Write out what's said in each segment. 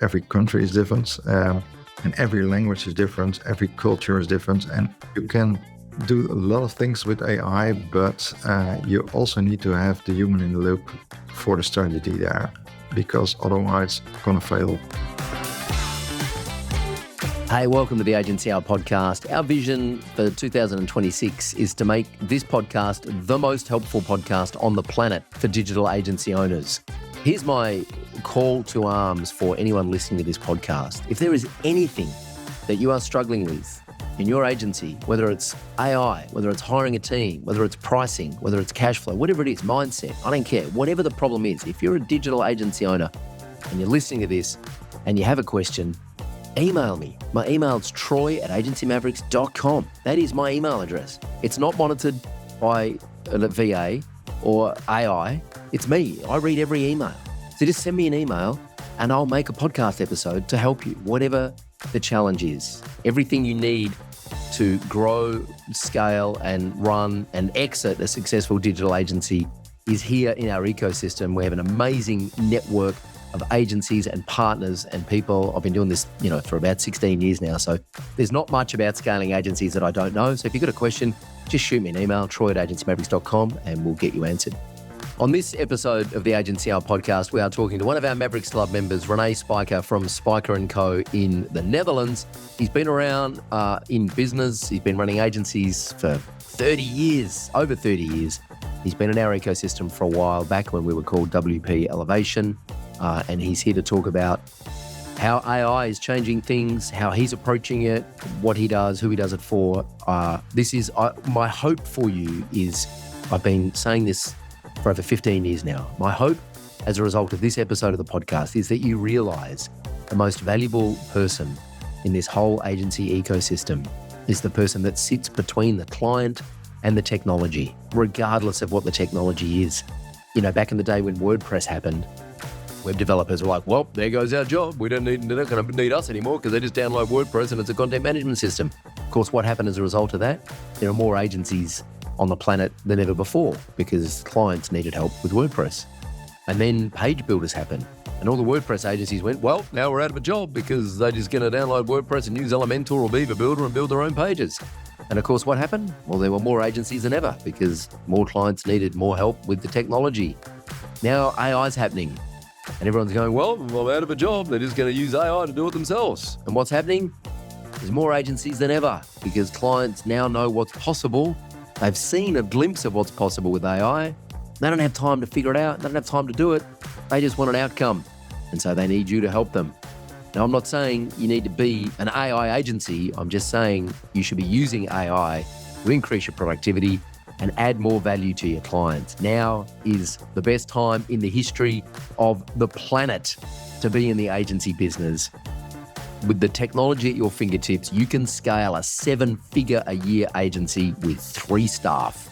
Every country is different, and every language is different. Every culture is different, and you can do a lot of things with AI, but you also need to have the human in the loop for the strategy there, because otherwise it's going to fail. Hey, welcome to the Agency Hour podcast. Our vision for 2026 is to make this podcast the most helpful podcast on the planet for digital agency owners. Here's my call to arms for anyone listening to this podcast. If there is anything that you are struggling with in your agency, whether it's AI, whether it's hiring a team, whether it's pricing, whether it's cash flow, whatever it is, mindset, I don't care, whatever the problem is, if you're a digital agency owner and you're listening to this and you have a question, email me. My email is troy@agencymavericks.com. That is my email address. It's not monitored by a VA or AI. It's me. I read every email. So just send me an email and I'll make a podcast episode to help you, whatever the challenge is. Everything you need to grow, scale, and run and exit a successful digital agency is here in our ecosystem. We have an amazing network of agencies and partners and people. I've been doing this, for about 16 years now. So there's not much about scaling agencies that I don't know. So if you've got a question, just shoot me an email, troy@agencymavericks.com, and we'll get you answered. On this episode of the Agency Hour podcast, we are talking to one of our Mavericks Club members, René Spijker from Spijker & Co. in the Netherlands. He's been around in business. He's been running agencies for 30 years, over 30 years. He's been in our ecosystem for a while, back when we were called WP Elevation. And he's here to talk about how AI is changing things, how he's approaching it, what he does, who he does it for. This is my hope for you is, I've been saying this for over 15 years now. My hope as a result of this episode of the podcast is that you realize the most valuable person in this whole agency ecosystem is the person that sits between the client and the technology, regardless of what the technology is. Back in the day when WordPress happened, web developers were like, well, there goes our job. They're not going to need us anymore because they just download WordPress and it's a content management system. Of course, what happened as a result of that? There are more agencies on the planet than ever before because clients needed help with WordPress. And then page builders happened. And all the WordPress agencies went, well, now we're out of a job because they're just going to download WordPress and use Elementor or Beaver Builder and build their own pages. And of course, what happened? Well, there were more agencies than ever because more clients needed more help with the technology. Now AI is happening. And everyone's going, well, I'm out of a job. They're just going to use AI to do it themselves. And what's happening? There's more agencies than ever because clients now know what's possible. They've seen a glimpse of what's possible with AI. They don't have time to figure it out. They don't have time to do it. They just want an outcome. And so they need you to help them. Now, I'm not saying you need to be an AI agency. I'm just saying you should be using AI to increase your productivity and add more value to your clients. Now is the best time in the history of the planet to be in the agency business. With the technology at your fingertips, you can scale a 7-figure-a-year agency with 3 staff,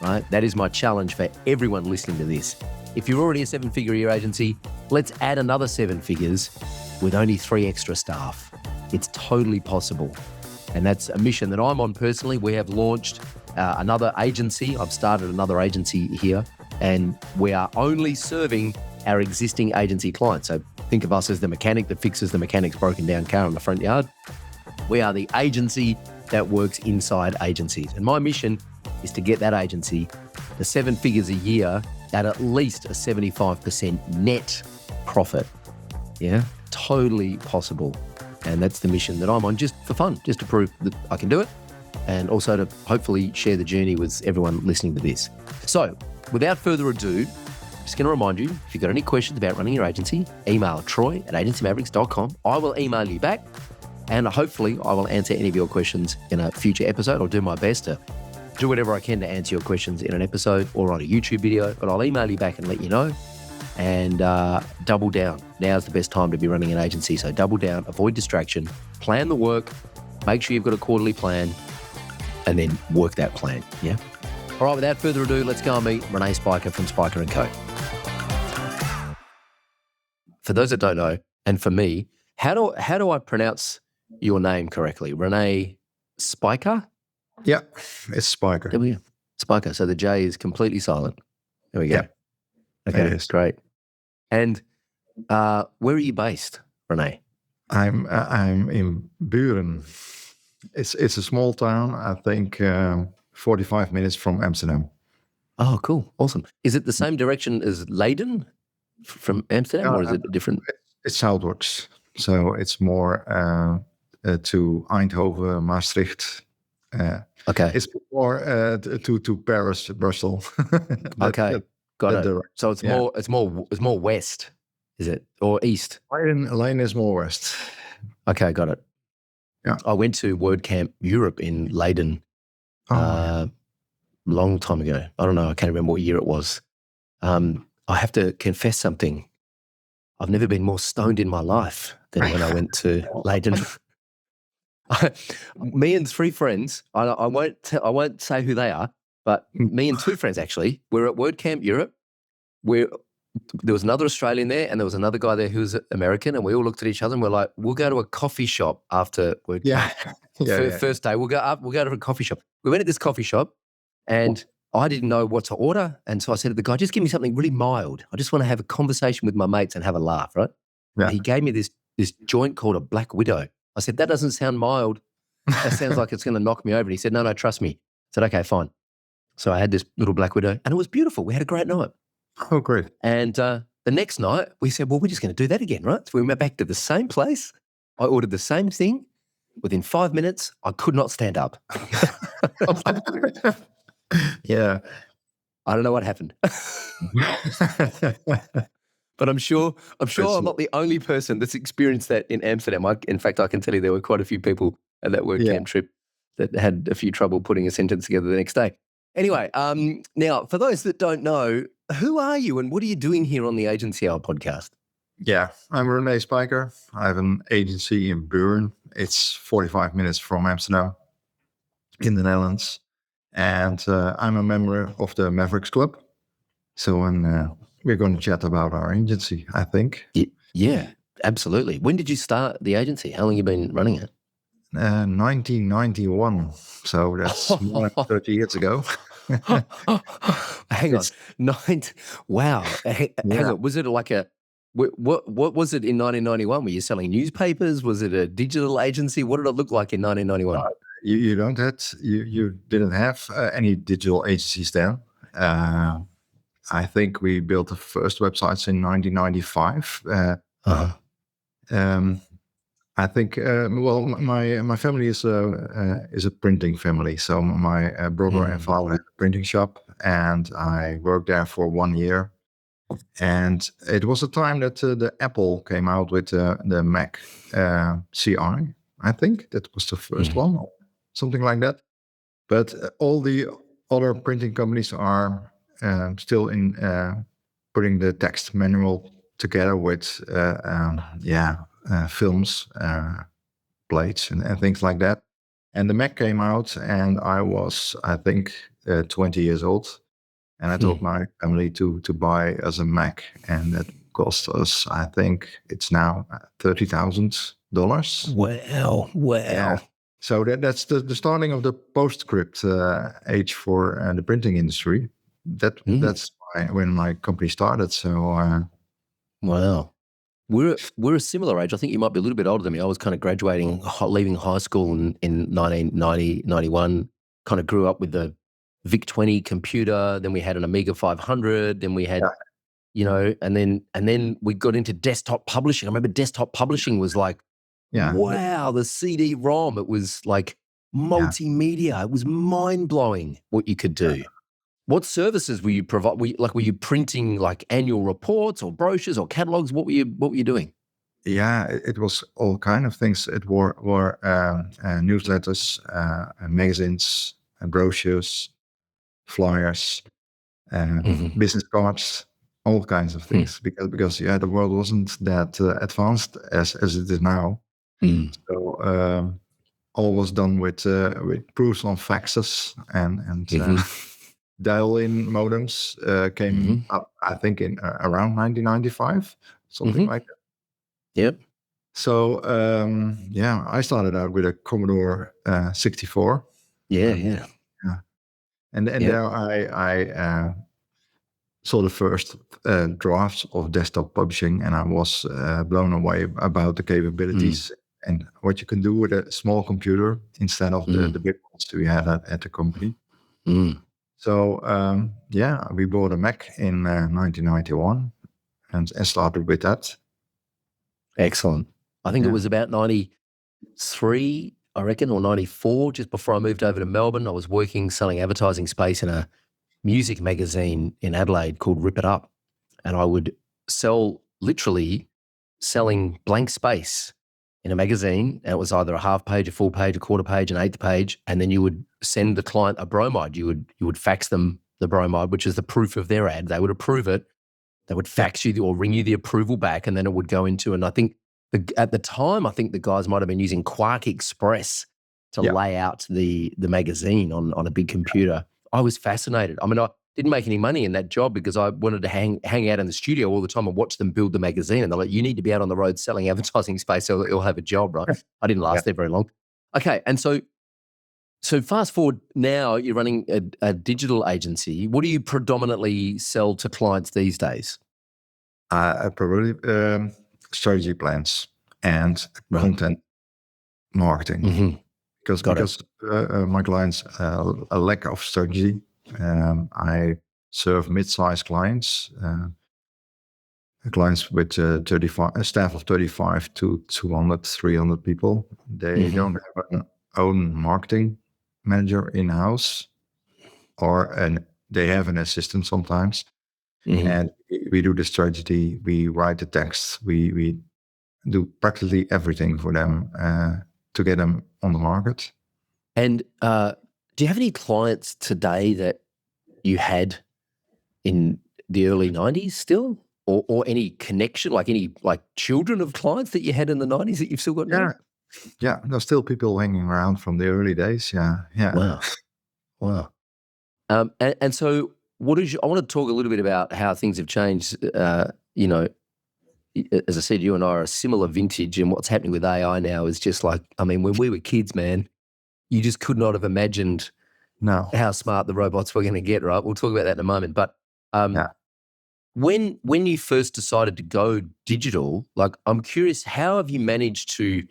right? That is my challenge for everyone listening to this. If you're already a 7-figure-a-year agency, let's add another 7 figures with only 3 extra staff. It's totally possible. And that's a mission that I'm on personally. We have launched another agency. I've started another agency here, and we are only serving our existing agency clients. So think of us as the mechanic that fixes the mechanic's broken down car in the front yard. We are the agency that works inside agencies. And my mission is to get that agency to 7 figures a year at least a 75% net profit. Yeah, totally possible. And that's the mission that I'm on, just for fun, just to prove that I can do it, and also to hopefully share the journey with everyone listening to this. So without further ado, I'm just going to remind you, if you've got any questions about running your agency, email troy@agencymavericks.com. I will email you back, and hopefully I will answer any of your questions in a future episode. I'll do my best to do whatever I can to answer your questions in an episode or on a YouTube video, but I'll email you back and let you know. And double down. Now's the best time to be running an agency. So double down, avoid distraction, plan the work, make sure you've got a quarterly plan, and then work that plan. Yeah. All right, without further ado, let's go and meet René Spijker from Spijker & Co. For those that don't know, and for me, how do I pronounce your name correctly? René Spijker? Yeah, it's Spijker. There we go. Spijker. So the J is completely silent. There we go. Yeah, okay, great. And where are you based? René? I'm in Buren. It's a small town. I think 45 minutes from Amsterdam. Oh, cool. Awesome. Is it the same direction as Leiden from Amsterdam, or is it different? It's southwards, so it's more to Eindhoven, Maastricht. Okay. It's more to Paris, Brussels. Okay. Got it. direction. So it's more west, is it, or east? Leiden is more west. Okay, got it. Yeah. I went to WordCamp Europe in Leiden long time ago. I don't know. I can't remember what year it was. I have to confess something. I've never been more stoned in my life than when I went to Leiden. Me and three friends, I won't say who they are, but me and two friends actually, we're at WordCamp Europe. There was another Australian there and there was another guy there who was American, and we all looked at each other and we're like, we'll go to a coffee shop after WordCamp. First day, we'll go to a coffee shop. We went to this coffee shop and I didn't know what to order. And so I said to the guy, just give me something really mild. I just want to have a conversation with my mates and have a laugh, right? Yeah. And he gave me this joint called a Black Widow. I said, that doesn't sound mild. That sounds like it's going to knock me over. And he said, no, trust me. I said, okay, fine. So I had this little Black Widow and it was beautiful. We had a great night. Oh, great. And the next night we said, well, we're just going to do that again, right? So we went back to the same place. I ordered the same thing. Within 5 minutes, I could not stand up. Yeah. I don't know what happened. But I'm sure I'm not the only person that's experienced that in Amsterdam. In fact, I can tell you there were quite a few people at that WordCamp trip that had a few trouble putting a sentence together the next day. Anyway, now, for those that don't know, who are you and what are you doing here on the Agency Hour podcast? Yeah, I'm René Spijker. I have an agency in Buren. It's 45 minutes from Amsterdam in the Netherlands. And I'm a member of the Mavericks club. So we're going to chat about our agency, I think. Yeah, absolutely. When did you start the agency? How long have you been running it? 1991. So that's more than 30 years ago. Hang on. Wow. Hang on. Was it like what was it in 1991? Were you selling newspapers? Was it a digital agency? What did it look like in 1991? You didn't have any digital agencies then. I think we built the first websites in 1995. I think my family is a printing family. So my brother and father had a printing shop, and I worked there for 1 year. And it was a time that the Apple came out with the Mac CI. I think that was the first one, or something like that. But all the other printing companies are still in putting the text manual together with films, plates, and things like that. And the Mac came out, and I was, I think, 20 years old. And I told my family to buy us a Mac, and that cost us, I think, it's now $30,000. Wow! Yeah. So that's the starting of the PostScript age for the printing industry. That's when my company started. So wow. We're a similar age. I think you might be a little bit older than me. I was kind of graduating, leaving high school in 1990, 91. Kind of grew up with the VIC-20 computer. Then we had an Amiga 500. Then we had, and then we got into desktop publishing. I remember desktop publishing was like, wow, the CD-ROM. It was like multimedia. It was mind-blowing what you could do. What services were you provide? Were you printing like annual reports or brochures or catalogs? What were you doing? Yeah, it was all kind of things. It were newsletters, magazines, brochures, flyers, business cards, all kinds of things. Because the world wasn't that advanced as it is now. So all was done with proofs on faxes and dial-in modems came up, I think, in around 1995, something like that. Yep. So I started out with a Commodore 64. Yeah. And there I saw the first drafts of desktop publishing, and I was blown away about the capabilities and what you can do with a small computer instead of the big ones we had at the company. So we bought a Mac in 1991 and started with that. Excellent. I think it was about 93, I reckon, or 94, just before I moved over to Melbourne. I was working, selling advertising space in a music magazine in Adelaide called Rip It Up. And I would literally selling blank space in a magazine. And it was either a half page, a full page, a quarter page, an eighth page. And then you would send the client a bromide. You would fax them the bromide, which is the proof of their ad. They would approve it. They would fax you or ring you the approval back, and then it would go into, and I think at the time, I think the guys might have been using Quark Express to lay out the magazine on a big computer. I was fascinated. I mean, I didn't make any money in that job because I wanted to hang out in the studio all the time and watch them build the magazine. And they're like, you need to be out on the road selling advertising space so you'll have a job, right? I didn't last there very long. Okay, and so fast forward now, you're running a digital agency. What do you predominantly sell to clients these days? Probably strategy plans and content marketing. Because my clients a lack of strategy. I serve mid-sized clients, clients with 35 a staff of 35 to 200, 300 people. They don't have an own marketing manager in-house, and they have an assistant sometimes. And we do the strategy, we write the text, we do practically everything for them to get them on the market. And do you have any clients today that you had in the early 90s still? Or any connection, like any children of clients that you had in the 90s that you've still got now? Yeah, there's still people hanging around from the early days. Yeah. Wow. And so I want to talk a little bit about how things have changed. As I said, you and I are a similar vintage, and what's happening with AI now is just like, I mean, when we were kids, man, you just could not have imagined how smart the robots were going to get, right? We'll talk about that in a moment. But when you first decided to go digital, like, I'm curious, how have you managed to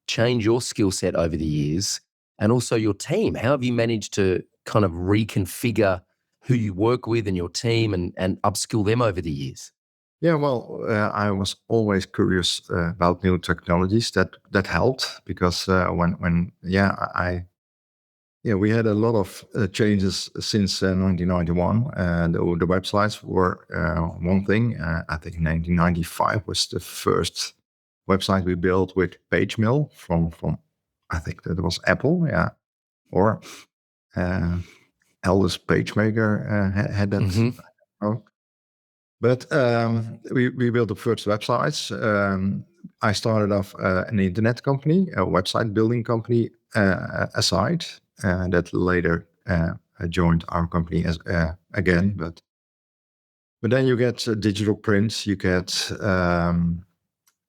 change your skill set over the years, and also your team? How have you managed to kind of reconfigure who you work with and your team and upskill them over the years? Yeah, well, I was always curious about new technologies. That helped because we had a lot of changes since 1991. The websites were one thing. I think 1995 was the first website we built with PageMill from I think that was Apple, or Elders PageMaker had that. But we built the first websites. I started off an internet company, a website building company aside, that later joined our company as again. But then you get digital print. You get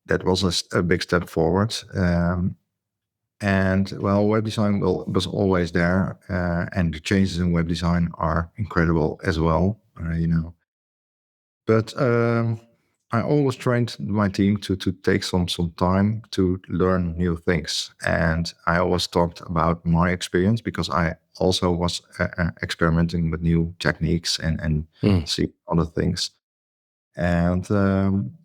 that was a big step forward. And well, web design was always there, and the changes in web design are incredible as well. But I always trained my team to take some time to learn new things. And I always talked about my experience because I also was experimenting with new techniques and see other things. And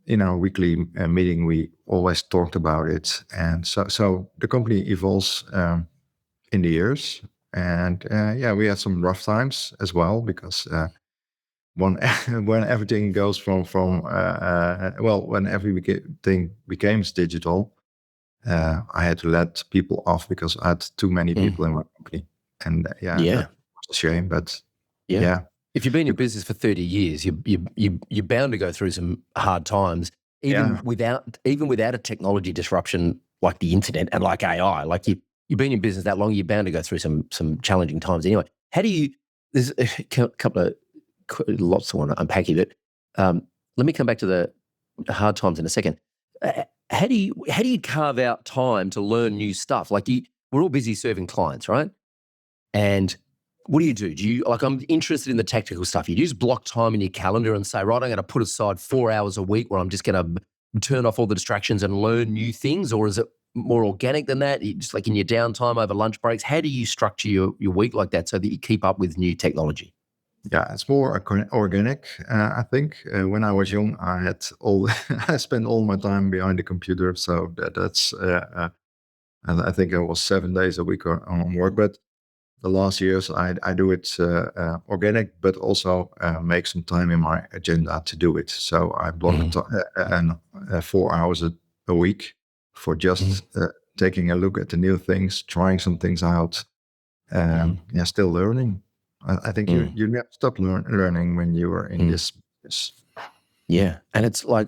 in our weekly meeting, we always talked about it. And so the company evolves in the years. And we had some rough times as well because when everything goes when everything became digital, I had to let people off because I had too many people in my company. And that was a shame, but yeah. If you've been in business for 30 years, you're bound to go through some hard times, even without a technology disruption like the internet and like AI. Like you've been in business that long, you're bound to go through some challenging times anyway. How do you? There's a couple of lots I want to unpack here, but let me come back to the hard times in a second. How do you carve out time to learn new stuff? Like we're all busy serving clients, right? And what do you do? Do you, like, I'm interested in the technical stuff. You just block time in your calendar and say, right, I'm going to put aside 4 hours a week where I'm just going to turn off all the distractions and learn new things? Or is it more organic than that? Just like in your downtime over lunch breaks, how do you structure your week like that so that you keep up with new technology? Yeah, it's more organic. I think when I was young, I had all I spent all my time behind the computer, so that's and I think it was 7 days a week on work. But the last years, I do it organic, but also make some time in my agenda to do it. So I block 4 hours a week for just taking a look at the new things, trying some things out. Yeah, still learning. I think you never stop learning when you are in this business. Yeah. And it's like,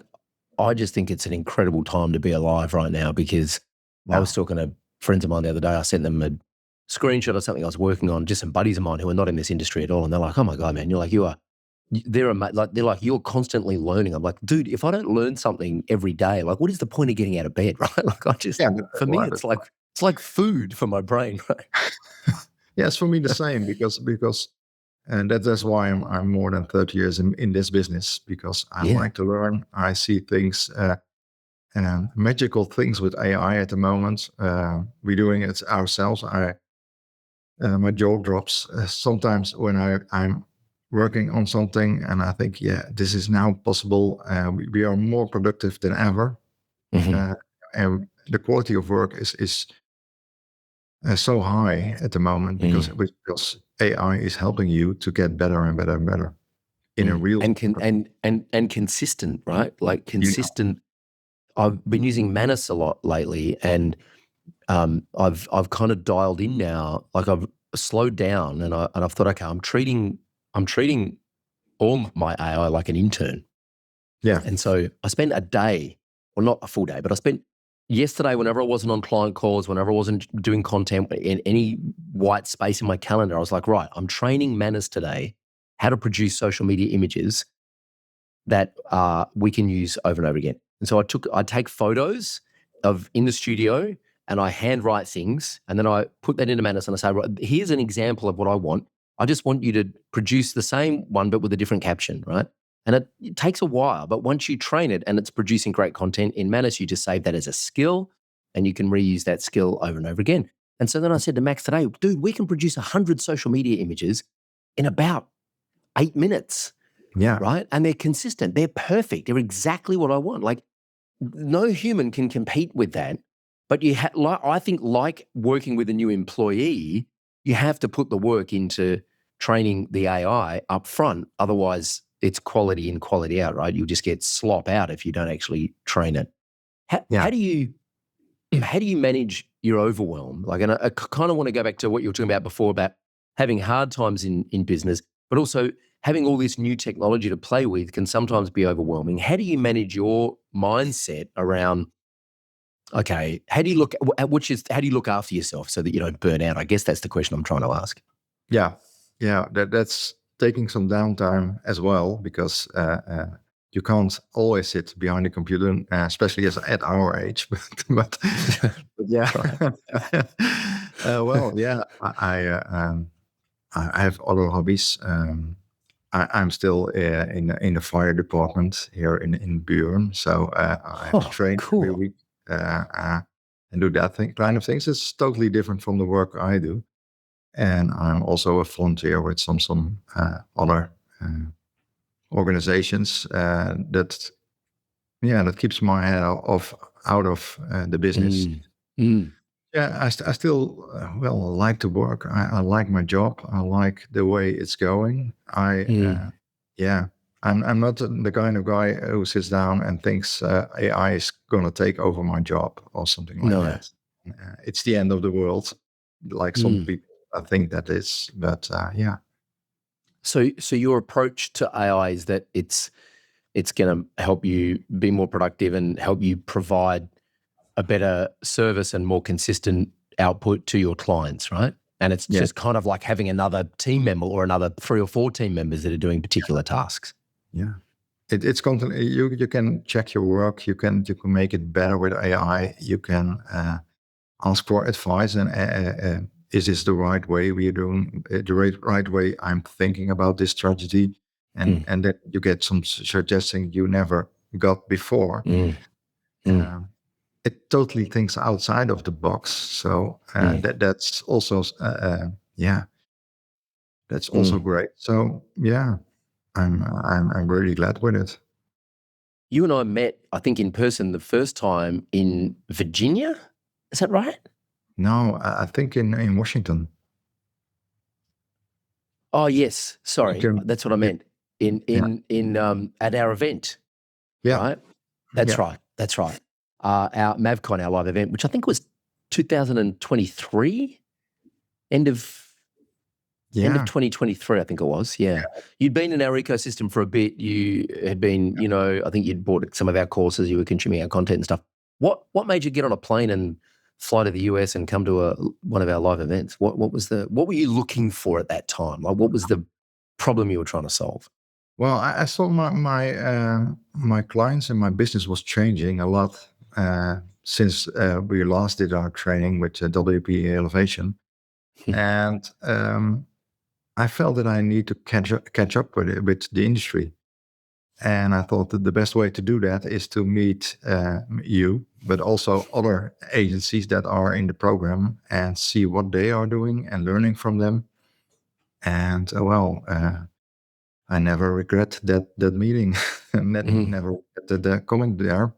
I just think it's an incredible time to be alive right now, because I was talking to friends of mine the other day. I sent them a screenshot of something I was working on, just some buddies of mine who are not in this industry at all. And they're like, oh my God, man, they're like, you're constantly learning. I'm like, dude, if I don't learn something every day, like, what is the point of getting out of bed, right? Like, for me, it's like food for my brain, right? Yes, for me the same, because and that's why I'm more than 30 years in this business, because I like to learn. I see things, magical things with AI at the moment. We're doing it ourselves. My jaw drops sometimes when I'm working on something and I think, yeah, this is now possible. We are more productive than ever, and the quality of work is so high at the moment because AI is helping you to get better and better and better in a real and consistent, right? Like consistent. I've been using Manus a lot lately, and I've kind of dialed in now. Like, I've slowed down, and I've thought, okay, I'm treating all my AI like an intern. Yeah. And so I spent a day, well, not a full day, but I spent yesterday, whenever I wasn't on client calls, whenever I wasn't doing content in any white space in my calendar, I was like, right, I'm training Manus today how to produce social media images that we can use over and over again. And so I take photos of in the studio and I handwrite things, and then I put that into Manus and I say, right, here's an example of what I want. I just want you to produce the same one, but with a different caption, right? And it takes a while, but once you train it and it's producing great content in Manus, you just save that as a skill and you can reuse that skill over and over again. And so then I said to Max today, dude, we can produce 100 social media images in about 8 minutes. Yeah. Right? And they're consistent. They're perfect. They're exactly what I want. Like, no human can compete with that. But I think, like working with a new employee, you have to put the work into training the AI up front. Otherwise, it's quality in, quality out, right? You'll just get slop out if you don't actually train it. How do you manage your overwhelm? Like, and I kind of want to go back to what you were talking about before about having hard times in business, but also having all this new technology to play with can sometimes be overwhelming. How do you manage your mindset around, okay, how do you look after yourself so that you don't burn out? I guess that's the question I'm trying to ask. Yeah. That's taking some downtime as well, because you can't always sit behind the computer, especially at our age. but yeah. Well, yeah, I have other hobbies. I'm still in the fire department here in Buren, so I have to train every week and do that kind of things. It's totally different from the work I do, and I'm also a volunteer with some other organizations that keeps my head out of the business. Yeah, I still like to work. I like my job. I like the way it's going. I'm not the kind of guy who sits down and thinks AI is going to take over my job or something like that. It's the end of the world, like some people think that is. But yeah. So your approach to AI is that it's going to help you be more productive and help you provide a better service and more consistent output to your clients, right? And it's just kind of like having another team member or another 3 or 4 team members that are doing particular tasks. Yeah. It's constantly, you can check your work, you can make it better with AI, you can ask for advice, and is this the right way we are doing it, the right way I'm thinking about this strategy? And then you get some suggesting you never got before. It totally thinks outside of the box. So that's also that's also great. So yeah, I'm really glad with it. You and I met, I think, in person the first time in Virginia. Is that right? No, I think in Washington. Oh yes, sorry, that's what I meant. At our event, Yeah, right? That's right. That's right. Our MavCon, our live event, which I think was 2023, end of 2023, I think it was. Yeah. You'd been in our ecosystem for a bit. You had been, I think you'd bought some of our courses. You were consuming our content and stuff. What made you get on a plane and fly to the US and come to one of our live events? What were you looking for at that time? Like, what was the problem you were trying to solve? Well, I saw my clients and my business was changing a lot since we last did our training with WP Elevation, and I felt that I need to catch up with the industry. And I thought that the best way to do that is to meet you, but also other agencies that are in the program and see what they are doing and learning from them. And I never regret that meeting and never regretted coming there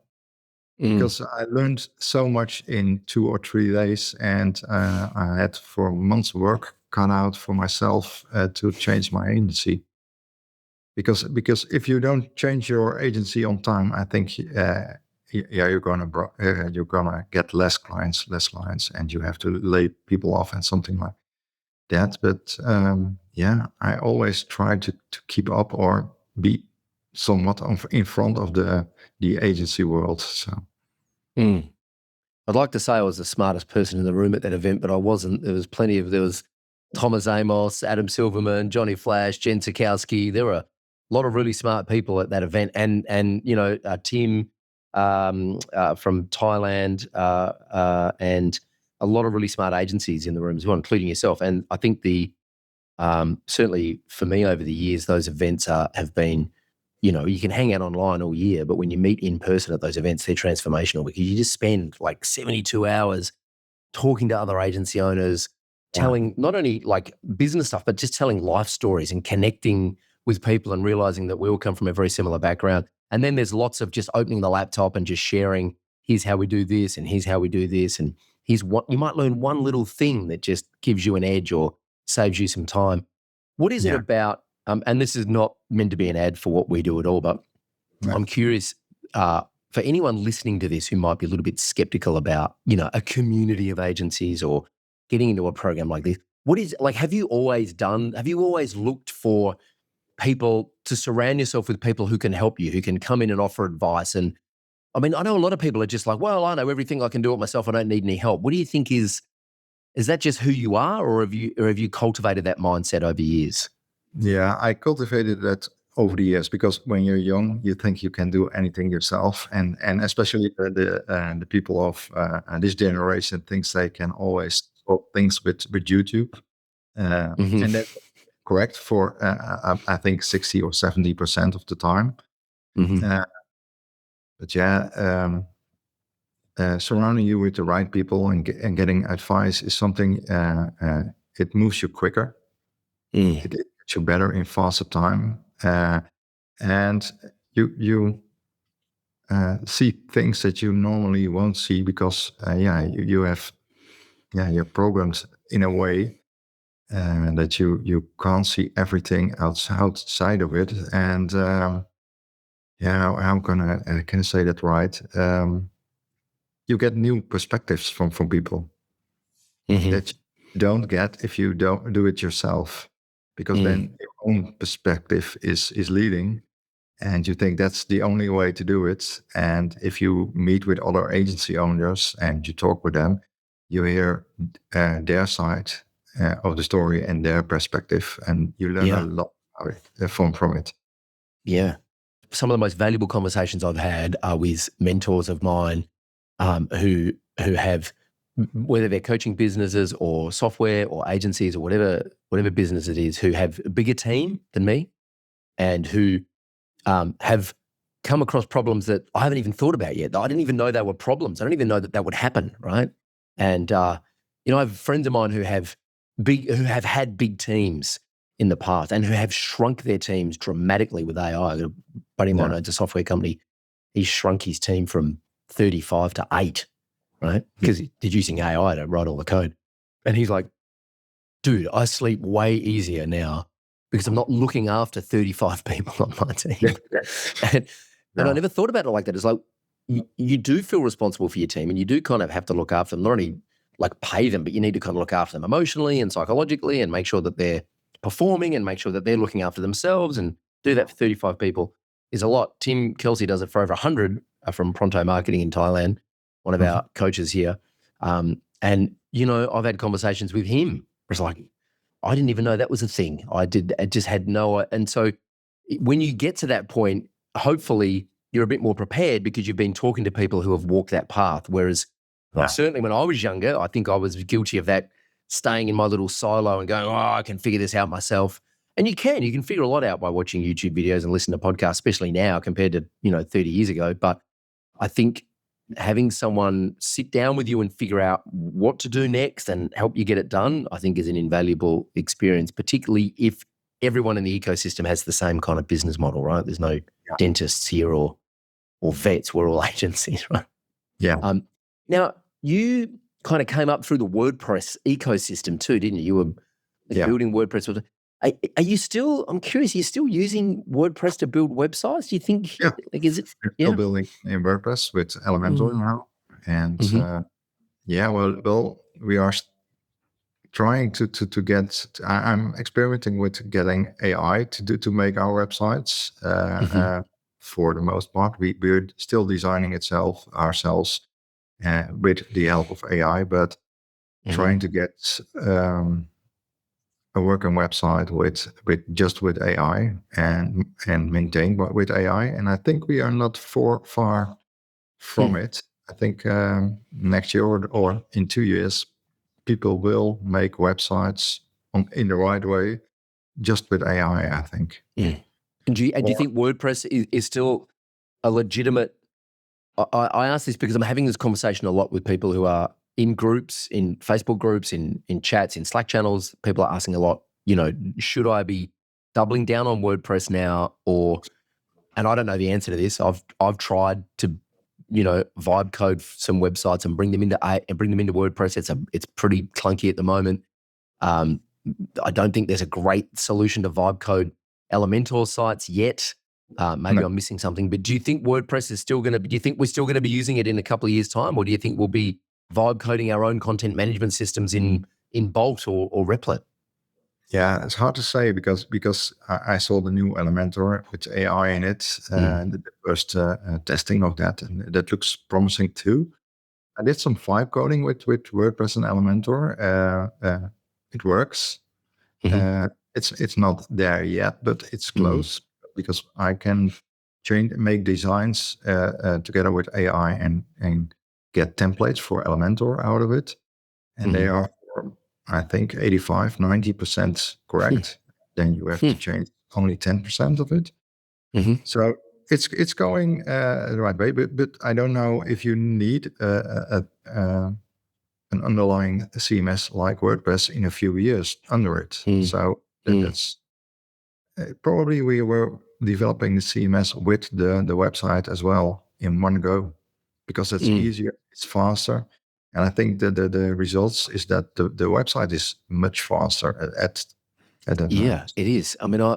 because I learned so much in 2 or 3 days, and I had for months work cut out for myself to change my agency. Because if you don't change your agency on time, I think you're gonna get less clients, and you have to lay people off and something like that. But I always try to keep up or be somewhat in front of the agency world. So I'd like to say I was the smartest person in the room at that event, but I wasn't. There was Thomas Amos, Adam Silverman, Johnny Flash, Jen Sikowski. There were a lot of really smart people at that event, and Tim from Thailand, and a lot of really smart agencies in the room as well, including yourself. And I think certainly for me over the years, those events have been, you can hang out online all year, but when you meet in person at those events, they're transformational because you just spend like 72 hours talking to other agency owners, telling not only like business stuff, but just telling life stories and connecting with people and realizing that we all come from a very similar background. And then there's lots of just opening the laptop and just sharing, here's how we do this and here's how we do this. And here's what you might learn, one little thing that just gives you an edge or saves you some time. What is it about, and this is not meant to be an ad for what we do at all, but I'm curious, for anyone listening to this who might be a little bit skeptical about, a community of agencies or getting into a program like this, have you always looked for people to surround yourself with people who can help you, who can come in and offer advice? And I mean, I know a lot of people are just like, well, I know everything, I can do it myself, I don't need any help. What do you think is that just who you are, or have you cultivated that mindset over years? Yeah, I cultivated that over the years because when you're young, you think you can do anything yourself, and especially the people of this generation thinks they can always solve things with YouTube, and that's correct for I think 60 or 70% of the time. But surrounding you with the right people and getting advice is something. It moves you quicker. It gets you better in faster time, and you see things that you normally won't see because you have you're programmed in a way that you can't see everything outside of it. And how can I say that right? You get new perspectives from people that you don't get if you don't do it yourself, because then your own perspective is leading, and you think that's the only way to do it. And if you meet with other agency owners and you talk with them, you hear their side of the story and their perspective, and you learn a lot from it. Yeah. Some of the most valuable conversations I've had are with mentors of mine who have whether they're coaching businesses or software or agencies or whatever business it is, who have a bigger team than me and who have come across problems that I haven't even thought about yet. I didn't even know they were problems. I don't even know that would happen, right? And I have friends of mine who have had big teams in the past and who have shrunk their teams dramatically with AI. A buddy of mine owns a software company. He shrunk his team from 35 to 8, right? Because he's using AI to write all the code. And he's like, dude, I sleep way easier now because I'm not looking after 35 people on my team. And I never thought about it like that. It's like you do feel responsible for your team and you do kind of have to look after them, not only like pay them, but you need to kind of look after them emotionally and psychologically and make sure that they're performing and make sure that they're looking after themselves, and do that for 35 people is a lot. Tim Kelsey does it for over 100 from Pronto Marketing in Thailand, one of our coaches here. And, I've had conversations with him. It's like, I didn't even know that was a thing. I just had no. And so when you get to that point, hopefully you're a bit more prepared because you've been talking to people who have walked that path. Whereas certainly when I was younger, I think I was guilty of that, staying in my little silo and going, I can figure this out myself. And you can figure a lot out by watching YouTube videos and listen to podcasts, especially now compared to, 30 years ago. But I think having someone sit down with you and figure out what to do next and help you get it done, I think is an invaluable experience, particularly if everyone in the ecosystem has the same kind of business model, right? There's no dentists here or vets. We're all agencies, right? Yeah. Now, you kind of came up through the WordPress ecosystem too, didn't you? You were building WordPress. Are you still, I'm curious, are you still using WordPress to build websites? Do you think, is it? Still building in WordPress with Elementor now. And well, we are trying to get, I'm experimenting with getting AI to make our websites. For the most part, we're still designing ourselves with the help of AI, but trying to get a working website with AI and maintained with AI. And I think we are not far from it. I think next year or in 2 years, people will make websites in the right way, just with AI, I think. And do you think WordPress is still a legitimate? I ask this because I'm having this conversation a lot with people who are in groups, in Facebook groups, in chats, in Slack channels. People are asking a lot, should I be doubling down on WordPress now, and I don't know the answer to this. I've tried to, vibe code some websites and bring them into WordPress. It's pretty clunky at the moment. I don't think there's a great solution to vibe code Elementor sites yet. Maybe I'm missing something, but do you think WordPress is still do you think we're still going to be using it in a couple of years' time, or do you think we'll be vibe coding our own content management systems in Bolt or Replit? Yeah, it's hard to say because I saw the new Elementor with AI in it, the first testing of that, and that looks promising too. I did some vibe coding with WordPress and Elementor. It works. It's not there yet, but it's close because I can make designs together with AI and get templates for Elementor out of it, and they are, I think, 85-90% correct. Then you have to change only 10% of it. So it's going the right way, but I don't know if you need an underlying CMS like WordPress in a few years under it. So that's probably we were developing the CMS with the website as well in one go, because it's easier, it's faster. And I think that the results is that the website is much faster at it is. I mean, I'm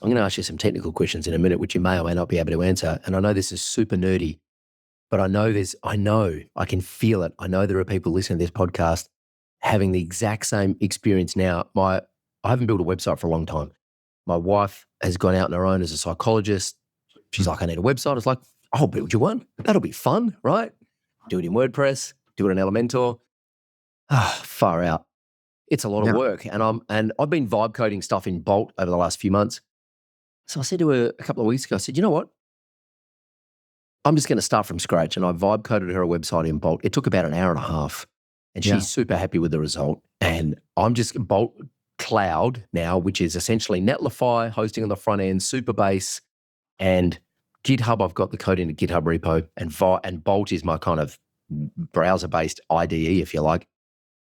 going to ask you some technical questions in a minute, which you may or may not be able to answer. And I know this is super nerdy, but I I can feel it. I know there are people listening to this podcast having the exact same experience now. I haven't built a website for a long time. My wife has gone out on her own as a psychologist. She's like, I need a website. I was like, I'll build you one. That'll be fun, right? Do it in WordPress, do it in Elementor. Far out. It's a lot of work. And I've been vibe coding stuff in Bolt over the last few months. So I said to her a couple of weeks ago, I said, you know what? I'm just going to start from scratch. And I vibe coded her a website in Bolt. It took about an hour and a half, and she's super happy with the result. And I'm just Bolt Cloud now, which is essentially Netlify hosting on the front end, Supabase, and GitHub. I've got the code in a GitHub repo, and Bolt is my kind of browser-based IDE, if you like.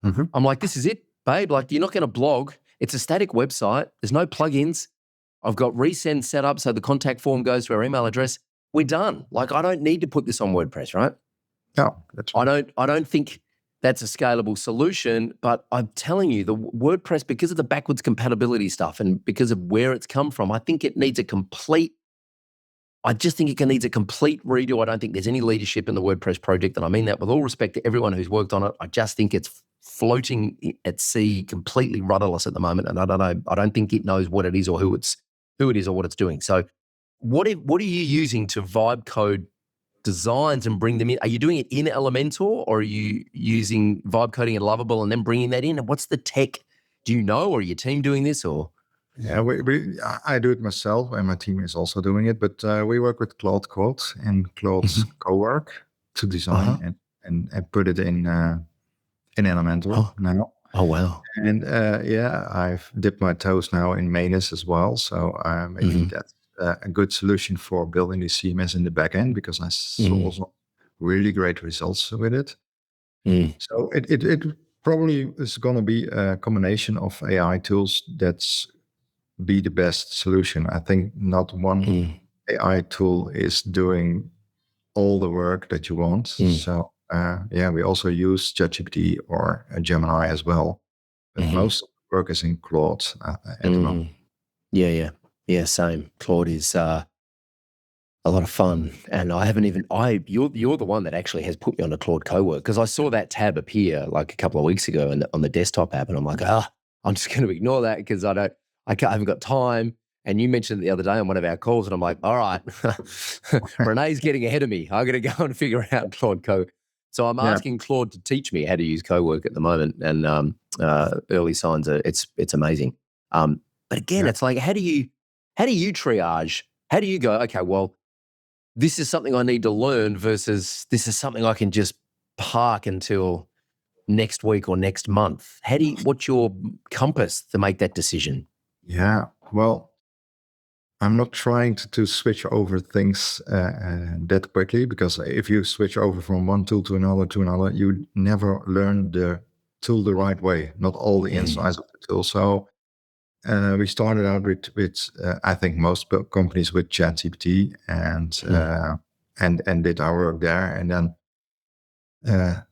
Mm-hmm. I'm like, this is it, babe. Like, you're not going to blog. It's a static website. There's no plugins. I've got resend set up so the contact form goes to our email address. We're done. Like, I don't need to put this on WordPress, right? No, that's right. I don't think that's a scalable solution, but I'm telling you, the WordPress, because of the backwards compatibility stuff and because of where it's come from, I think it needs a complete redo. I don't think there's any leadership in the WordPress project, and I mean that with all respect to everyone who's worked on it. I just think it's floating at sea, completely rudderless at the moment, and I don't know. I don't think it knows what it is or who it is or what it's doing. So, what are you using to vibe code designs and bring them in? Are you doing it in Elementor, or are you using vibe coding in Lovable and then bringing that in? And what's the tech? Do you know, or are your team doing this, or? Yeah, I do it myself, and my team is also doing it. But we work with Claude Code and Claude's Cowork to design and put it in Elementor now. Oh, wow. And I've dipped my toes now in Manus as well. So maybe that's a good solution for building the CMS in the back end, because I saw some really great results with it. So it probably is going to be a combination of AI tools that's be the best solution. I think not one AI tool is doing all the work that you want. So we also use ChatGPT or Gemini as well. But most of the work is in Claude at the moment. Yeah, same. Claude is a lot of fun. And you're the one that actually has put me on the Claude Cowork, because I saw that tab appear like a couple of weeks ago on the desktop app, and I'm like, I'm just going to ignore that because I haven't got time. And you mentioned it the other day on one of our calls, and I'm like, all right, Renee's getting ahead of me. I'm going to go and figure out Claude Co. So I'm asking Claude to teach me how to use Cowork at the moment, and early signs are it's amazing. But again, it's like, how do you triage? How do you go, okay, well, this is something I need to learn versus this is something I can just park until next week or next month? What's your compass to make that decision? Yeah, well, I'm not trying to switch over things that quickly, because if you switch over from one tool to another, you never learn the tool the right way, not all the insides of the tool. So we started out with I think most companies with ChatGPT and did our work there, and then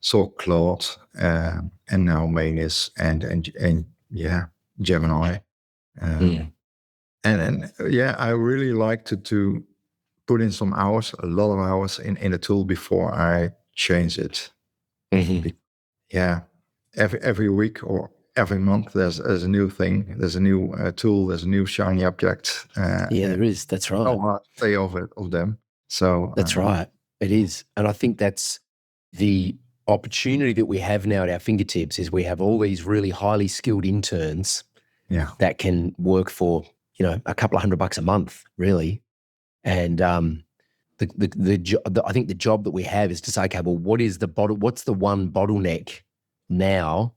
saw Claude and now Manus and Gemini. And I really like to put in some hours, a lot of hours in a tool before I change it. Every week or every month there's a new thing, there's a new tool, there's a new shiny object. There is. That's right. So hard to stay of them. So that's right. It is, and I think that's the opportunity that we have now at our fingertips. Is we have all these really highly skilled interns that can work for a couple of $100 a month, really. And I think the job that we have is to say, okay, well, what's the one bottleneck now?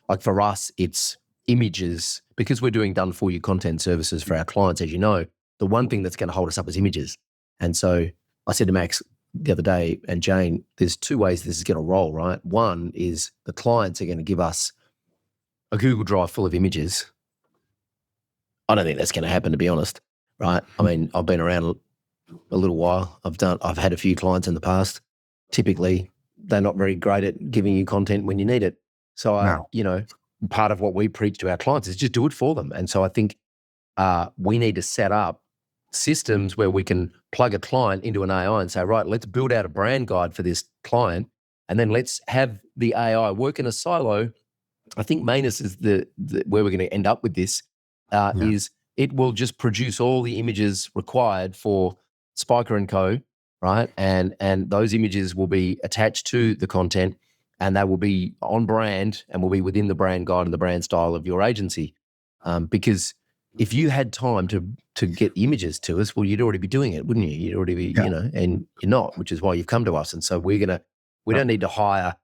Like for us, it's images, because we're doing done for you content services for our clients, as you know. The one thing that's going to hold us up is images. And so I said to Max the other day, and Jane, there's two ways this is going to roll, right? One is the clients are going to give us a Google Drive full of images. I don't think that's going to happen, to be honest, right? I mean, I've been around a little while. I've had a few clients in the past. Typically, they're not very great at giving you content when you need it. So, part of what we preach to our clients is just do it for them. And so I think we need to set up systems where we can plug a client into an AI and say, right, let's build out a brand guide for this client, and then let's have the AI work in a silo. I think Manus is the where we're going to end up with this. Is it will just produce all the images required for Spijker and Co, right? And those images will be attached to the content, and they will be on brand and will be within the brand guide and the brand style of your agency. Because if you had time to get the images to us, well, you'd already be doing it, wouldn't you? You'd already be, and you're not, which is why you've come to us. And so we don't need to hire,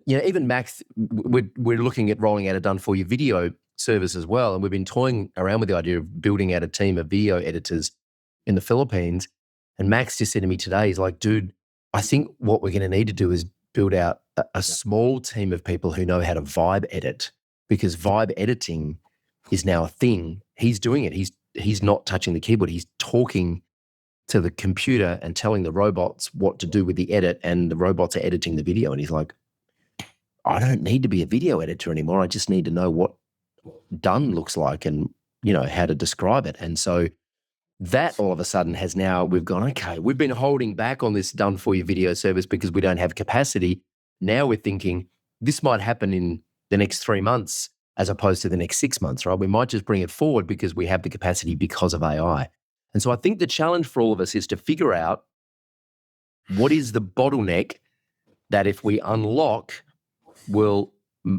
even Max, we're looking at rolling out a done for you video service as well. And we've been toying around with the idea of building out a team of video editors in the Philippines. And Max just said to me today, he's like, dude, I think what we're going to need to do is build out a small team of people who know how to vibe edit, because vibe editing is now a thing. He's doing it. He's not touching the keyboard. He's talking to the computer and telling the robots what to do with the edit, and the robots are editing the video. And he's like, I don't need to be a video editor anymore. I just need to know what done looks like and, how to describe it. And so that all of a sudden we've gone, okay, we've been holding back on this done for you video service because we don't have capacity. Now we're thinking this might happen in the next 3 months as opposed to the next 6 months, right? We might just bring it forward because we have the capacity because of AI. And so I think the challenge for all of us is to figure out what is the bottleneck that if we unlock will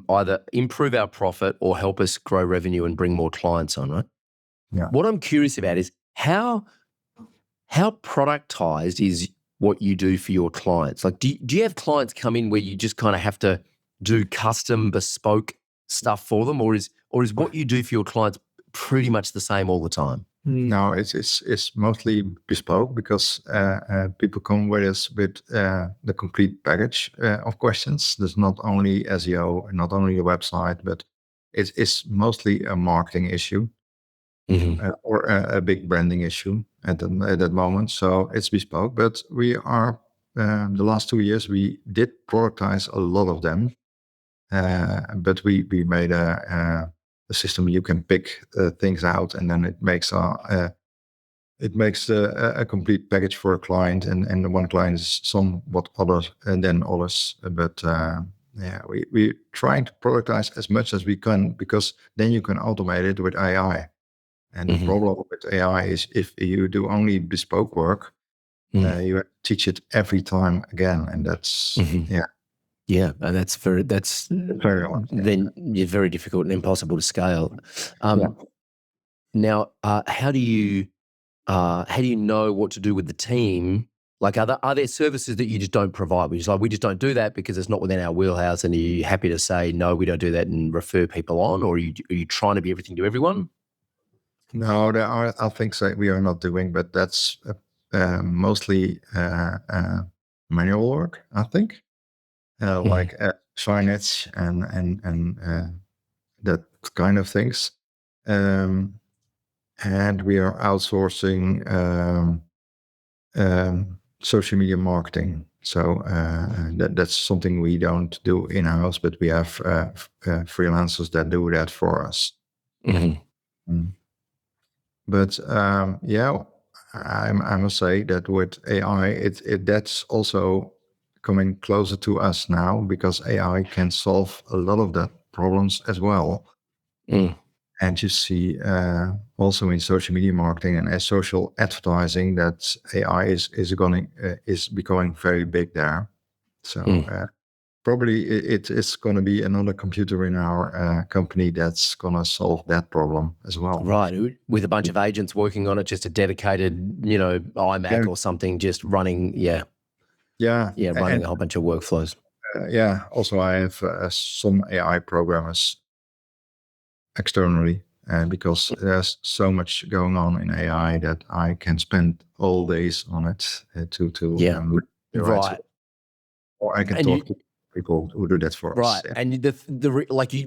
either improve our profit or help us grow revenue and bring more clients on, right? Yeah. What I'm curious about is how productized is what you do for your clients? Like, do you have clients come in where you just kind of have to do custom bespoke stuff for them, or is what you do for your clients pretty much the same all the time? No, it's mostly bespoke because people come with us with the complete package of questions. There's not only SEO, not only a website, but it's mostly a marketing issue or a big branding issue at that moment. So it's bespoke, but we are the last 2 years we did productize a lot of them, but we made a system you can pick things out, and then it makes a complete package for a client, and one client is somewhat other than others. But we're trying to productize as much as we can, because then you can automate it with AI. And the problem with AI is if you do only bespoke work, you have to teach it every time again, and that's Yeah, and that's very hard. Then you're very difficult and impossible to scale. Now, how do you know what to do with the team? Like, are there services that you just don't provide? We just don't do that because it's not within our wheelhouse, and are you happy to say no, we don't do that and refer people on, or are you trying to be everything to everyone? No, there are things that we are not doing, but that's mostly manual work, I think. Like signage and that kind of things. And we are outsourcing social media marketing. So that's something we don't do in-house, but we have freelancers that do that for us. But I must say that with AI, that's also coming closer to us now, because AI can solve a lot of the problems as well. And you see also in social media marketing and social advertising that AI is becoming very big there. So probably it's going to be another computer in our company that's going to solve that problem as well. Right, with a bunch of agents working on it, just a dedicated, iMac or something, just running, running a whole bunch of workflows. Also I have some AI programmers externally, because there's so much going on in AI that I can spend all days on it right. Or I can talk to people who do that for us. Right, and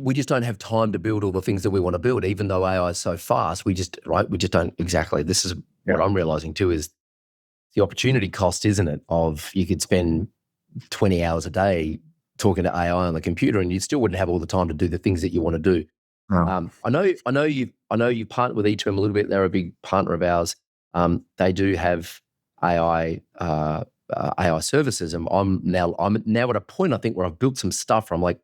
we just don't have time to build all the things that we want to build, even though AI is so fast. We just don't exactly. This is what I'm realizing too, is the opportunity cost, isn't it? Of you could spend 20 hours a day talking to AI on the computer, and you still wouldn't have all the time to do the things that you want to do. No. I know you've partnered with E2M a little bit. They're a big partner of ours. They do have AI services, and I'm now at a point, I think, where I've built some stuff where I'm like,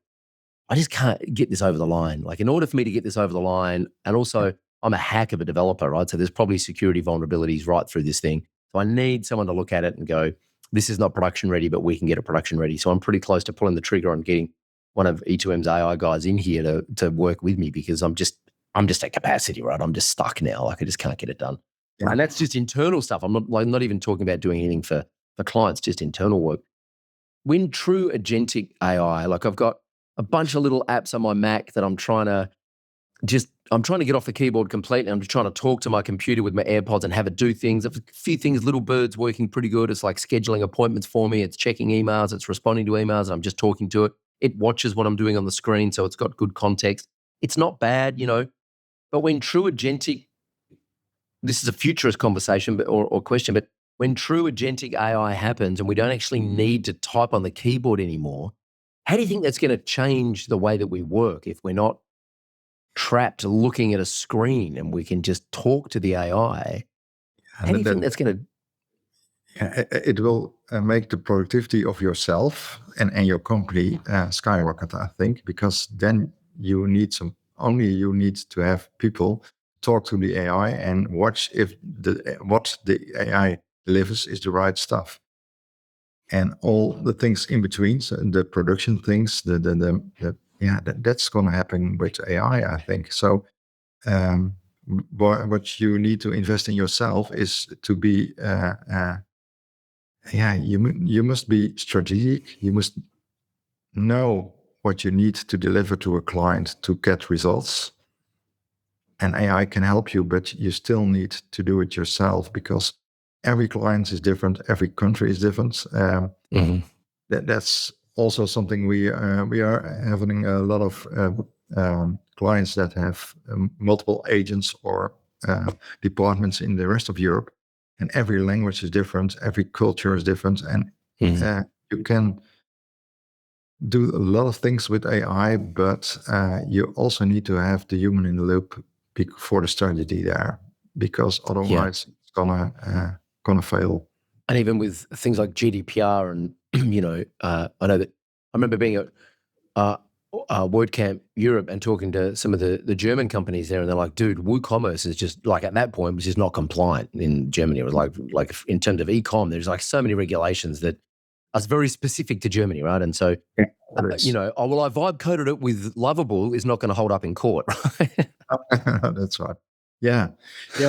I just can't get this over the line. Like, in order for me to get this over the line, and also I'm a hack of a developer, right? So there's probably security vulnerabilities right through this thing. So I need someone to look at it and go, this is not production ready, but we can get it production ready. So I'm pretty close to pulling the trigger on getting one of E2M's AI guys in here to work with me, because I'm just at capacity, right? I'm just stuck now. Like I just can't get it done. Yeah. And that's just internal stuff. I'm not even talking about doing anything for clients, just internal work. When true agentic AI, like I've got a bunch of little apps on my Mac that I'm trying to get off the keyboard completely. I'm just trying to talk to my computer with my AirPods and have it do things. A few things, Little Bird's working pretty good. It's like scheduling appointments for me. It's checking emails. It's responding to emails. And I'm just talking to it. It watches what I'm doing on the screen, so it's got good context. It's not bad, but when true agentic, this is a futurist conversation or question, but when true agentic AI happens and we don't actually need to type on the keyboard anymore, how do you think that's going to change the way that we work if we're not trapped looking at a screen and we can just talk to the AI? How do you think that's going to... It will make the productivity of yourself and your company skyrocket, I think, because then you need to have people talk to the AI and watch if what the AI delivers is the right stuff. And all the things in between, so the production things, that's going to happen with AI, I think. So what you need to invest in yourself is to be, you must be strategic. You must know what you need to deliver to a client to get results. And AI can help you, but you still need to do it yourself because every client is different, every country is different. That's also something we are having a lot of clients that have multiple agents or departments in the rest of Europe, and every language is different, every culture is different, and you can do a lot of things with AI, but you also need to have the human in the loop for the strategy there, because otherwise it's gonna fail. And even with things like GDPR and I know that I remember being at WordCamp Europe and talking to some of the German companies there, and they're like, dude, WooCommerce is just like, at that point, was just not compliant in Germany. It was like in terms of e-com, there's like so many regulations that are very specific to Germany, right? And so, I vibe coded it with Lovable is not going to hold up in court, right? That's right. Yeah.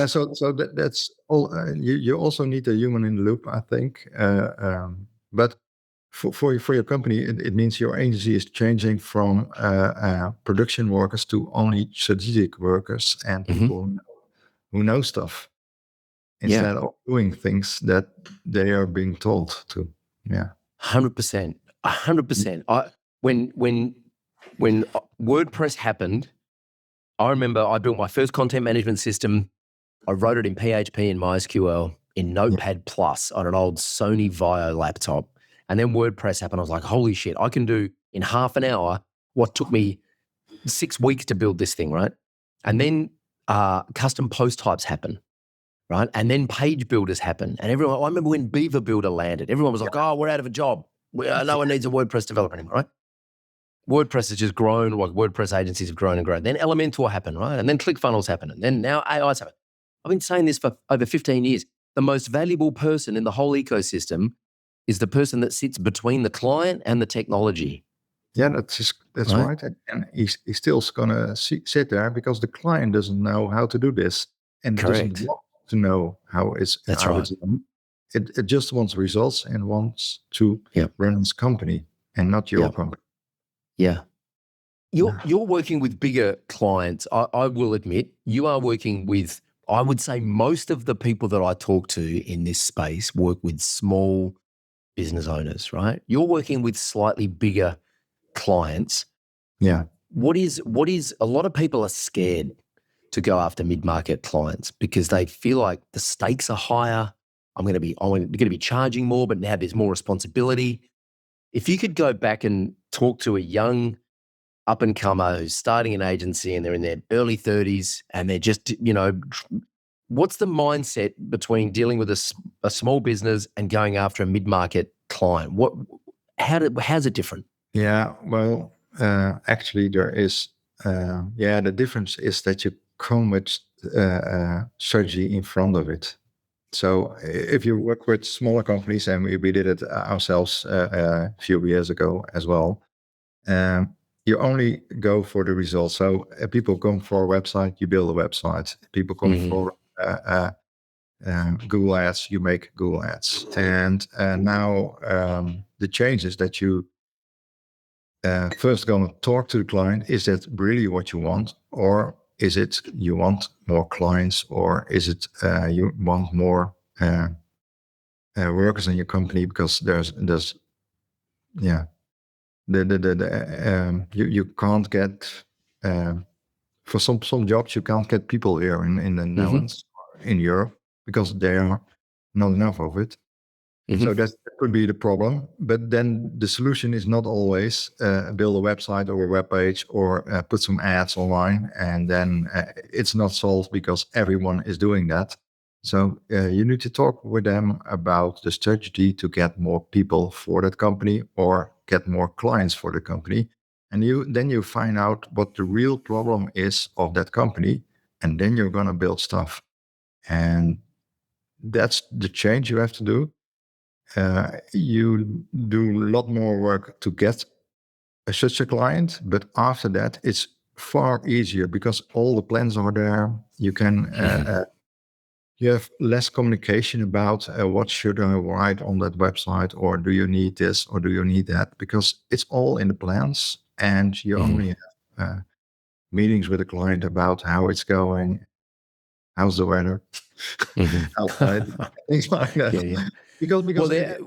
So that's all. You also need a human in the loop, I think. But for your company, it means your agency is changing from production workers to only strategic workers and people who know stuff instead of doing things that they are being told to. Yeah. 100%. 100%. When WordPress happened, I remember I built my first content management system. I wrote it in PHP and MySQL in Notepad Plus on an old Sony Vaio laptop. And then WordPress happened. I was like, holy shit, I can do in half an hour what took me 6 weeks to build this thing, right? And then custom post types happen, right? And then page builders happen. And I remember when Beaver Builder landed, everyone was like, oh, we're out of a job. No one needs a WordPress developer anymore, right? WordPress has just grown, like WordPress agencies have grown and grown. Then Elementor happened, right? And then ClickFunnels happened. And then now AI's happened. I've been saying this for over 15 years. The most valuable person in the whole ecosystem is the person that sits between the client and the technology. Yeah, that's right. And he's still going to sit there because the client doesn't know how to do this and doesn't want to know how it's done. It just wants results and wants to run its company and not your company. Yeah. You're working with bigger clients. I will admit, you are working with, I would say most of the people that I talk to in this space work with small business owners, right? You're working with slightly bigger clients. Yeah. What is a lot of people are scared to go after mid-market clients because they feel like the stakes are higher. I'm going to be charging more, but now there's more responsibility. If you could go back and talk to a young up-and-comer who's starting an agency and they're in their early 30s and they're just, what's the mindset between dealing with a small business and going after a mid-market client? How's it different? Yeah, well, actually there is, the difference is that you come with strategy in front of it. So if you work with smaller companies, and we did it ourselves a few years ago as well, you only go for the results. So people come for a website, you build a website. People come for Google Ads, you make Google Ads. And now the change is that you first going to talk to the client. Is that really what you want? Or is it you want more clients? Or is it you want more workers in your company? Because there's you can't get for some jobs you can't get people here in the Netherlands or in Europe because there are not enough of it. So that could be the problem. But then the solution is not always build a website or a web page or put some ads online, and then it's not solved because everyone is doing that. So you need to talk with them about the strategy to get more people for that company or get more clients for the company. And then you find out what the real problem is of that company, and then you're going to build stuff. And that's the change you have to do. You do a lot more work to get such a client, but after that, it's far easier because all the plans are there. You can you have less communication about what should I write on that website, or do you need this, or do you need that? Because it's all in the plans, and you only have meetings with the client about how it's going, how's the weather, outside, things like that. Yeah. Because it's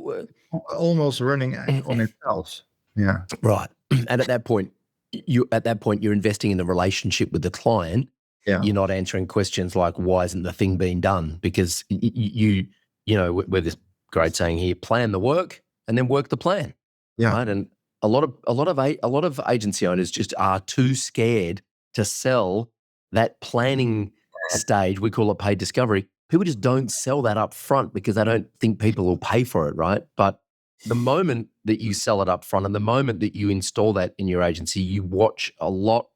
almost running on itself. Yeah. Right. And at that point, you're investing in the relationship with the client. Yeah. You're not answering questions like, why isn't the thing being done? Because you know, with this great saying here, plan the work and then work the plan. Yeah. Right. And a lot of agency owners just are too scared to sell that planning stage. We call it paid discovery. People just don't sell that up front because they don't think people will pay for it, right? But the moment that you sell it up front and the moment that you install that in your agency, you watch a lot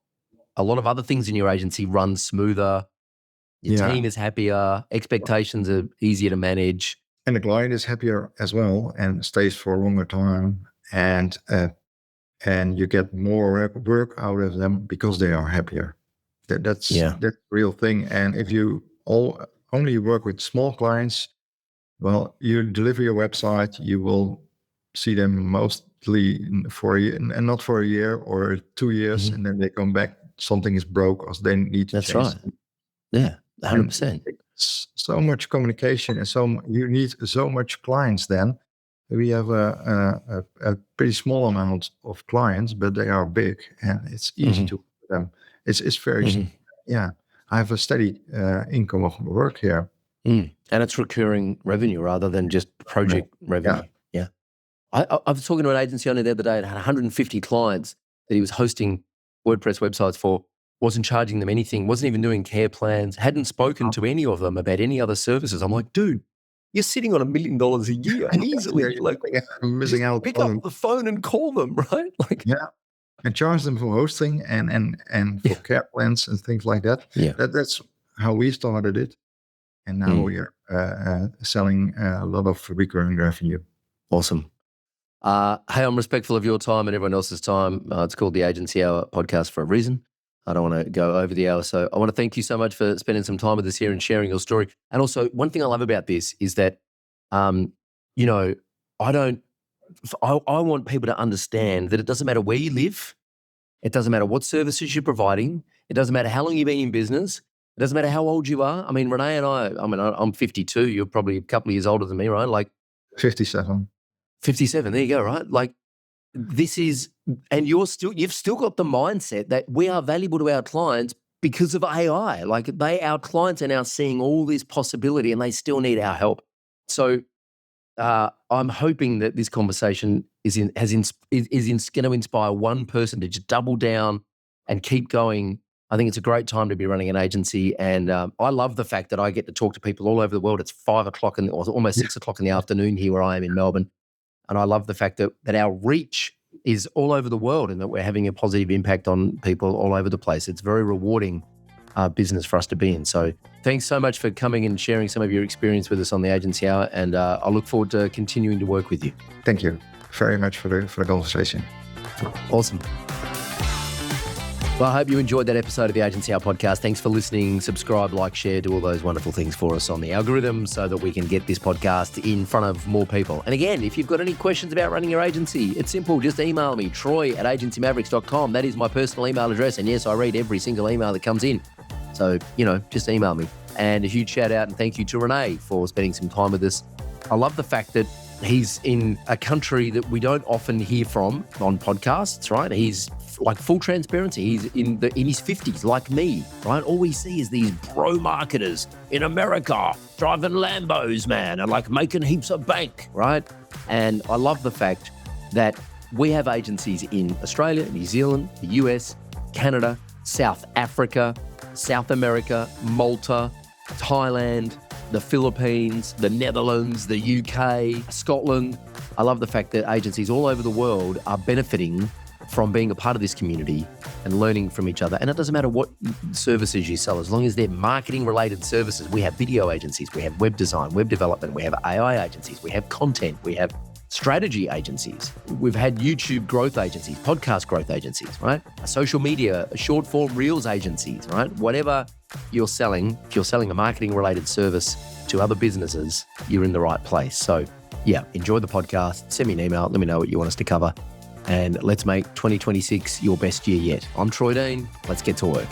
of other things in your agency run smoother. Your team is happier. Expectations are easier to manage. And the client is happier as well and stays for a longer time. And you get more work out of them because they are happier. That's the real thing. And if you only work with small clients, well, you deliver your website, you will see them mostly for a year, and not for a year or 2 years, and then they come back, something is broke or they need to change. That's right. Yeah, 100%. So much communication and you need so much clients then. We have a pretty small amount of clients, but they are big and it's easy to work with them. It's very, I have a steady income of work here. And it's recurring revenue rather than just project revenue. Yeah. I was talking to an agency owner the other day that had 150 clients that he was hosting WordPress websites for, wasn't charging them anything, wasn't even doing care plans, hadn't spoken to any of them about any other services. I'm like, dude, you're sitting on $1 million a year easily. Like, I'm missing out. Pick up the phone and call them, right? Like, and charge them for hosting and for care plans and things like that. Yeah, that's how we started it, and now we are selling a lot of recurring revenue. Awesome. Hey, I'm respectful of your time and everyone else's time. It's called the Agency Hour podcast for a reason. I don't want to go over the hour. So I want to thank you so much for spending some time with us here and sharing your story. And also, one thing I love about this is that, you know, I want people to understand that it doesn't matter where you live. It doesn't matter what services you're providing. It doesn't matter how long you've been in business. It doesn't matter how old you are. I mean, René and I'm 52. You're probably a couple of years older than me, right? Like 57. 57. There you go, right? Like, this is, and you've still got the mindset that we are valuable to our clients because of AI. Like, our clients are now seeing all this possibility and they still need our help. So I'm hoping that this conversation is going to inspire one person to just double down and keep going. I think it's a great time to be running an agency, and I love the fact that I get to talk to people all over the world. It's 5 o'clock or almost 6 o'clock in the afternoon here where I am in Melbourne. And I love the fact that our reach is all over the world and that we're having a positive impact on people all over the place. It's very rewarding business for us to be in. So thanks so much for coming and sharing some of your experience with us on the Agency Hour. And I look forward to continuing to work with you. Thank you very much for the conversation. Awesome. Well, I hope you enjoyed that episode of the Agency Hour podcast. Thanks for listening. Subscribe, like, share, do all those wonderful things for us on the algorithm so that we can get this podcast in front of more people. And again, if you've got any questions about running your agency, it's simple. Just email me, troy@agencymavericks.com. That is my personal email address. And yes, I read every single email that comes in. So, just email me. And a huge shout out and thank you to René for spending some time with us. I love the fact that he's in a country that we don't often hear from on podcasts, right? He's like full transparency. He's in his 50s, like me, right? All we see is these bro marketers in America driving Lambos, man, and like making heaps of bank, right? And I love the fact that we have agencies in Australia, New Zealand, the US, Canada, South Africa, South America, Malta, Thailand, the Philippines, the Netherlands, the UK, Scotland. I love the fact that agencies all over the world are benefiting from being a part of this community and learning from each other. And it doesn't matter what services you sell, as long as they're marketing-related services. We have video agencies, we have web design, web development, we have AI agencies, we have content, we have strategy agencies. We've had YouTube growth agencies, podcast growth agencies, right? Social media, short form reels agencies, right? Whatever you're selling, if you're selling a marketing-related service to other businesses, you're in the right place. So yeah, enjoy the podcast. Send me an email. Let me know what you want us to cover. And let's make 2026 your best year yet. I'm Troy Dean. Let's get to work.